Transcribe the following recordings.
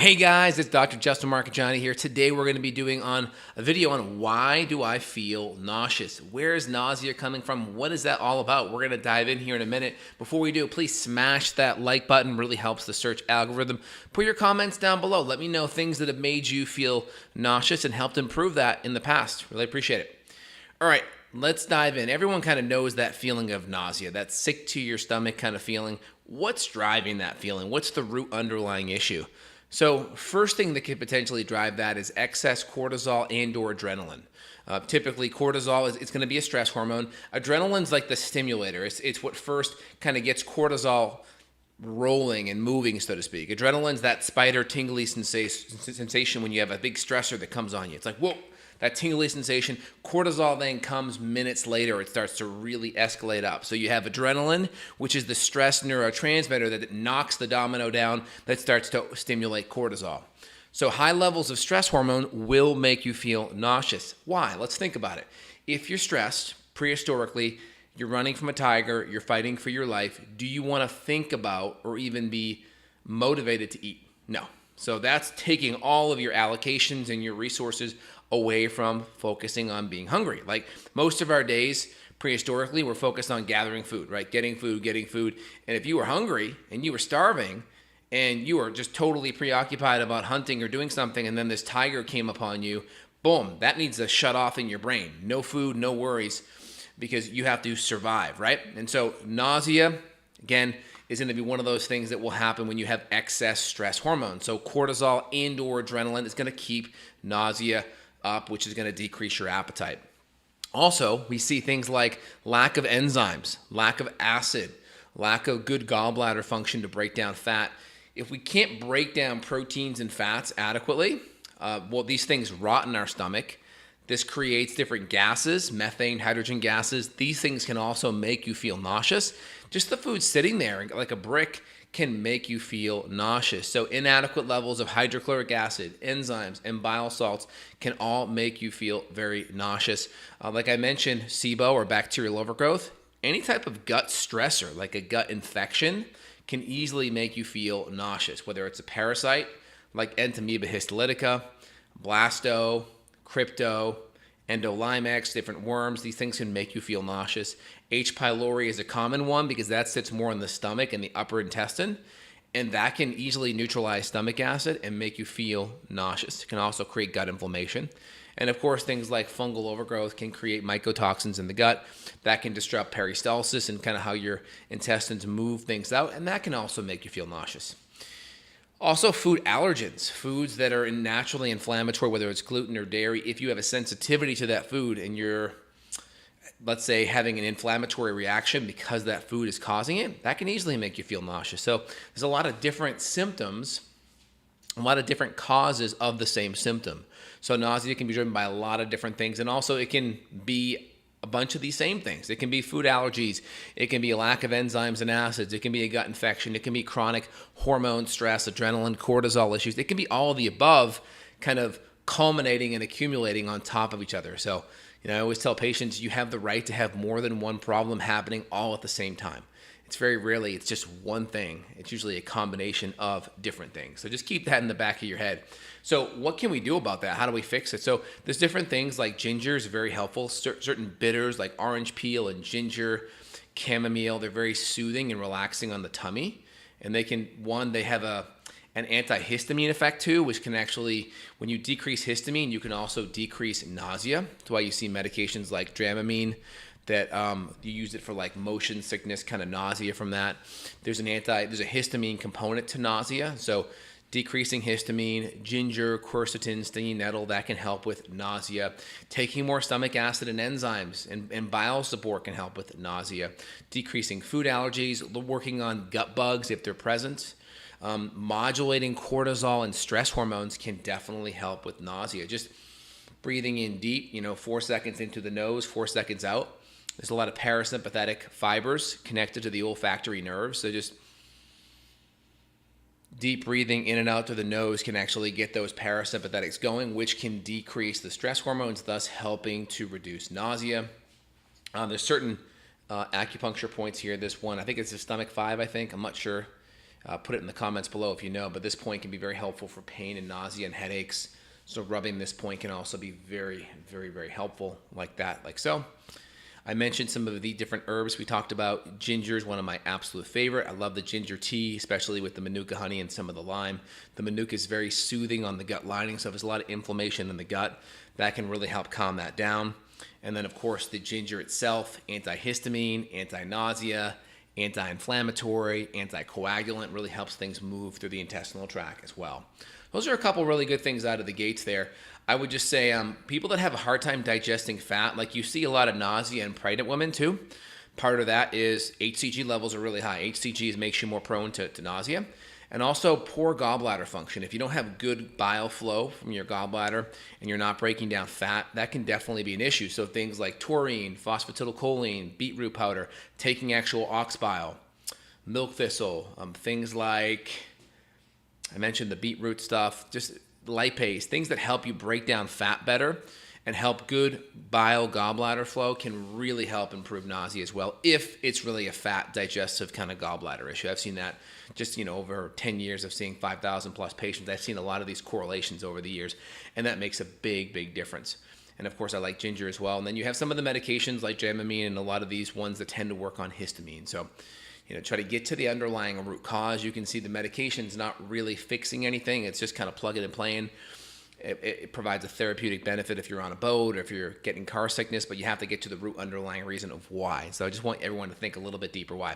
Hey guys, it's Dr. Justin Marcagiani here. Today we're going to be doing a video on why do I feel nauseous? Where is nausea coming from? What is that all about? We're going to dive in here in a minute. Before we do, please smash that like button. Really helps the search algorithm. Put your comments down below. Let me know things that have made you feel nauseous and helped improve that in the past. Really appreciate it. All right, let's dive in. Everyone kind of knows that feeling of nausea, that sick to your stomach kind of feeling. What's driving that feeling? What's the root underlying issue? So first thing that could potentially drive that is excess cortisol and or adrenaline. Typically cortisol it's going to be a stress hormone. Adrenaline's like the stimulator. It's what first kind of gets cortisol rolling and moving, so to speak. Adrenaline's that spider tingly sensation when you have a big stressor that comes on you. It's like, whoa, that tingly sensation. Cortisol then comes minutes later. It starts to really escalate up. So you have adrenaline, which is the stress neurotransmitter that knocks the domino down that starts to stimulate cortisol. So high levels of stress hormone will make you feel nauseous. Why? Let's think about it. If you're stressed, prehistorically, you're running from a tiger, you're fighting for your life, do you want to think about or even be motivated to eat? No. So that's taking all of your allocations and your resources away from focusing on being hungry. Like most of our days prehistorically, we're focused on gathering food, right? Getting food. And if you were hungry and you were starving and you were just totally preoccupied about hunting or doing something, and then this tiger came upon you, boom, that needs to shut off in your brain. No food, no worries, because you have to survive, right? And so nausea, again, is going to be one of those things that will happen when you have excess stress hormones. So cortisol and or adrenaline is going to keep nausea up, which is going to decrease your appetite. Also, we see things like lack of enzymes, lack of acid, lack of good gallbladder function to break down fat. If we can't break down proteins and fats adequately, these things rot in our stomach. This creates different gases, methane, hydrogen gases. These things can also make you feel nauseous. Just the food sitting there like a brick can make you feel nauseous. So inadequate levels of hydrochloric acid, enzymes, and bile salts can all make you feel very nauseous. Like I mentioned, SIBO or bacterial overgrowth, any type of gut stressor like a gut infection can easily make you feel nauseous, whether it's a parasite like Entamoeba histolytica, blasto, crypto, endolimex, different worms. These things can make you feel nauseous. H. pylori is a common one because that sits more in the stomach and the upper intestine, and that can easily neutralize stomach acid and make you feel nauseous. It can also create gut inflammation. And of course, things like fungal overgrowth can create mycotoxins in the gut. That can disrupt peristalsis and kind of how your intestines move things out, and that can also make you feel nauseous. Also, food allergens, foods that are naturally inflammatory, whether it's gluten or dairy. If you have a sensitivity to that food and you're, let's say, having an inflammatory reaction because that food is causing it, that can easily make you feel nauseous. So there's a lot of different symptoms, a lot of different causes of the same symptom. So nausea can be driven by a lot of different things, and also it can be a bunch of these same things. It can be food allergies. It can be a lack of enzymes and acids. It can be a gut infection. It can be chronic hormone stress, adrenaline, cortisol issues. It can be all of the above kind of culminating and accumulating on top of each other. So, I always tell patients you have the right to have more than one problem happening all at the same time. It's very rarely it's just one thing. It's usually a combination of different things. So just keep that in the back of your head. So what can we do about that? How do we fix it? So there's different things like ginger is very helpful. Certain bitters like orange peel and ginger, chamomile, they're very soothing and relaxing on the tummy. And they have an antihistamine effect too, which can actually, when you decrease histamine, you can also decrease nausea. That's why you see medications like Dramamine that you use it for like motion sickness, kind of nausea from that. There's a histamine component to nausea. So decreasing histamine, ginger, quercetin, stinging nettle, that can help with nausea. Taking more stomach acid and enzymes and bile support can help with nausea. Decreasing food allergies, working on gut bugs if they're present. Modulating cortisol and stress hormones can definitely help with nausea. Just breathing in deep, 4 seconds into the nose, 4 seconds out. There's a lot of parasympathetic fibers connected to the olfactory nerves. So just deep breathing in and out through the nose can actually get those parasympathetics going, which can decrease the stress hormones, thus helping to reduce nausea. There's certain acupuncture points here. This one, I think it's the stomach 5, I'm not sure. Put it in the comments below if you know, but this point can be very helpful for pain and nausea and headaches. So rubbing this point can also be very, very, very helpful like that, like so. I mentioned some of the different herbs we talked about. Ginger is one of my absolute favorite. I love the ginger tea, especially with the manuka honey and some of the lime. The manuka is very soothing on the gut lining, so if there's a lot of inflammation in the gut, that can really help calm that down. And then, of course, the ginger itself, antihistamine, anti-nausea, anti-inflammatory, anticoagulant, really helps things move through the intestinal tract as well. Those are a couple really good things out of the gates there. I would just say people that have a hard time digesting fat, like you see a lot of nausea in pregnant women too. Part of that is HCG levels are really high. HCG makes you more prone to nausea. And also poor gallbladder function. If you don't have good bile flow from your gallbladder and you're not breaking down fat, that can definitely be an issue. So things like taurine, phosphatidylcholine, beetroot powder, taking actual ox bile, milk thistle, things like, I mentioned the beetroot stuff, just lipase, things that help you break down fat better and help good bile gallbladder flow can really help improve nausea as well if it's really a fat digestive kind of gallbladder issue. I've seen that just, over 10 years of seeing 5,000 plus patients. I've seen a lot of these correlations over the years, and that makes a big, big difference. And of course, I like ginger as well. And then you have some of the medications like Dramamine and a lot of these ones that tend to work on histamine. So, try to get to the underlying root cause. You can see the medication's not really fixing anything. It's just kind of plug it and playing. It provides a therapeutic benefit if you're on a boat or if you're getting car sickness, but you have to get to the root underlying reason of why. So I just want everyone to think a little bit deeper why.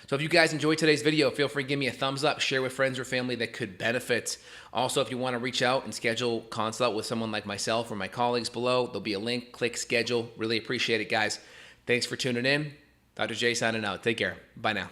So if you guys enjoyed today's video, feel free to give me a thumbs up, share with friends or family that could benefit. Also, if you want to reach out and schedule consult with someone like myself or my colleagues below, there'll be a link, click schedule. Really appreciate it, guys. Thanks for tuning in. Dr. J signing out. Take care. Bye now.